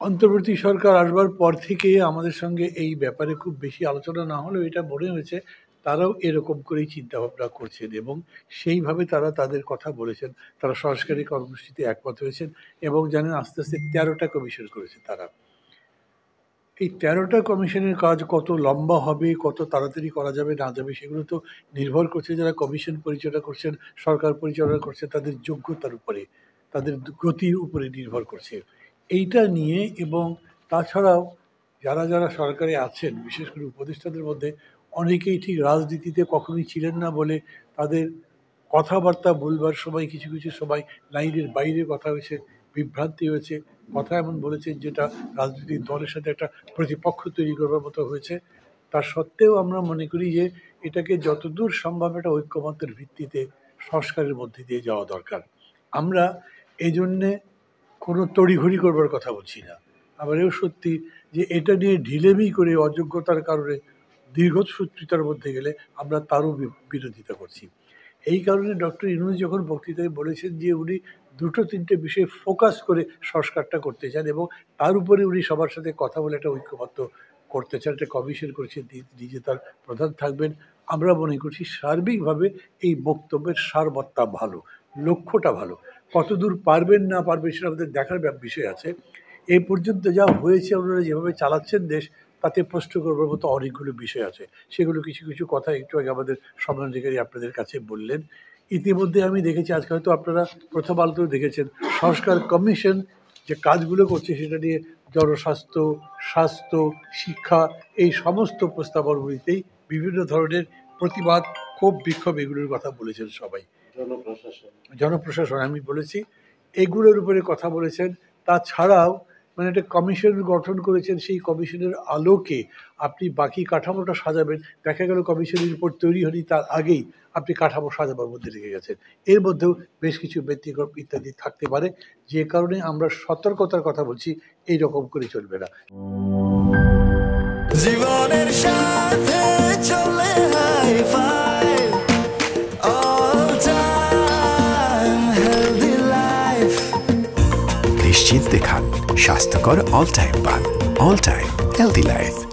অন্তর্বর্তী সরকার আসবার পর থেকে আমাদের সঙ্গে এই ব্যাপারে খুব বেশি আলোচনা না হলেও এটা মনে হয়েছে তারাও এরকম করেই চিন্তাভাবনা করছেন এবং সেইভাবে তারা তাদের কথা বলেছেন। তারা সংস্কারিক কর্মসূচিতে একমত হয়েছেন এবং জানেন আস্তে আস্তে ১৩টা কমিশন করেছে তারা। এই ১৩টা কমিশনের কাজ কত লম্বা হবে, কত তাড়াতাড়ি করা যাবে না যাবে সেগুলো তো নির্ভর করছে যারা কমিশন পরিচালনা করছেন, সরকার পরিচালনা করছে তাদের যোগ্যতার উপরে, তাদের গতির উপরে নির্ভর করছে। এইটা নিয়ে এবং তাছাড়াও যারা যারা সরকারে আছেন বিশেষ করে উপদেষ্টাদের মধ্যে অনেকেই ঠিক রাজনীতিতে কখনোই ছিলেন না বলে তাদের কথাবার্তা বলবার সময় কিছু কিছু সময় লাইনের বাইরে কথা হয়েছে, বিভ্রান্তি হয়েছে, কথা এমন বলেছেন যেটা রাজনৈতিক দলের সাথে একটা প্রতিপক্ষ তৈরি করবার মতো হয়েছে। তা সত্ত্বেও আমরা মনে করি যে এটাকে যতদূর সম্ভব একটা ঐক্যমত্যের ভিত্তিতে সংস্কারের মধ্যে দিয়ে যাওয়া দরকার। আমরা এই জন্যে কোনো তড়িঘড়ি করবার কথা বলছি না। আবার এও সত্যি যে এটা নিয়ে ঢিলেমি করে অযোগ্যতার কারণে দীর্ঘসূত্রিতার মধ্যে গেলে আমরা তারও বিরোধিতা করছি। এই কারণে ডক্টর ইউনূস যখন বক্তৃতায় বলেছেন যে উনি দুটো তিনটে বিষয়ে ফোকাস করে সংস্কারটা করতে চান এবং তার উপরে উনি সবার সাথে কথা বলে একটা ঐক্যমত্য করতে চান, একটা কমিশন করেছেন, নিজে তার প্রধান থাকবেন। আমরা মনে করছি সার্বিকভাবে এই বক্তব্যের সারবত্তা ভালো, লক্ষ্যটা ভালো। কতদূর পারবেন না পারবেন সেটা আমাদের দেখার বিষয় আছে। এই পর্যন্ত যা হয়েছে আপনারা যেভাবে চালাচ্ছেন দেশ, তাতে প্রশ্ন করবার মতো অনেকগুলো বিষয় আছে। সেগুলো কিছু কিছু কথা একটু আগে আমাদের সম্মানাধিকারী আপনাদের কাছে বললেন। ইতিমধ্যে আমি দেখেছি, আজকে হয়তো আপনারা প্রথম আলোতেও দেখেছেন, সংস্কার কমিশন যে কাজগুলো করছে সেটা নিয়ে জনস্বাস্থ্য, স্বাস্থ্য, শিক্ষা এই সমস্ত প্রস্তাবনাগুলিতেই বিভিন্ন ধরনের প্রতিবাদ, ক্ষোভ, বিক্ষোভ এগুলোর কথা বলেছেন সবাই। জনপ্রশাসন আমি বলেছি, এগুলোর উপরে কথা বলেছেন। তাছাড়াও মানে একটা কমিশন গঠন করেছেন, সেই কমিশনের আলোকে আপনি বাকি কাঠামোটা সাজাবেন। দেখা গেল কমিশনের রিপোর্ট তৈরি হয়নি, তার আগেই আপনি কাঠামো সাজাবার মধ্যে লেগে গেছেন। এর মধ্যেও বেশ কিছু ব্যতিক্রম ইত্যাদি থাকতে পারে, যে কারণে আমরা সতর্কতার কথা বলছি, এই রকম করে চলবে না। জীবনের সাথে চলে নিশ্চিন্তে খান স্বাস্থ্যকর অল টাইম পান। All time healthy life.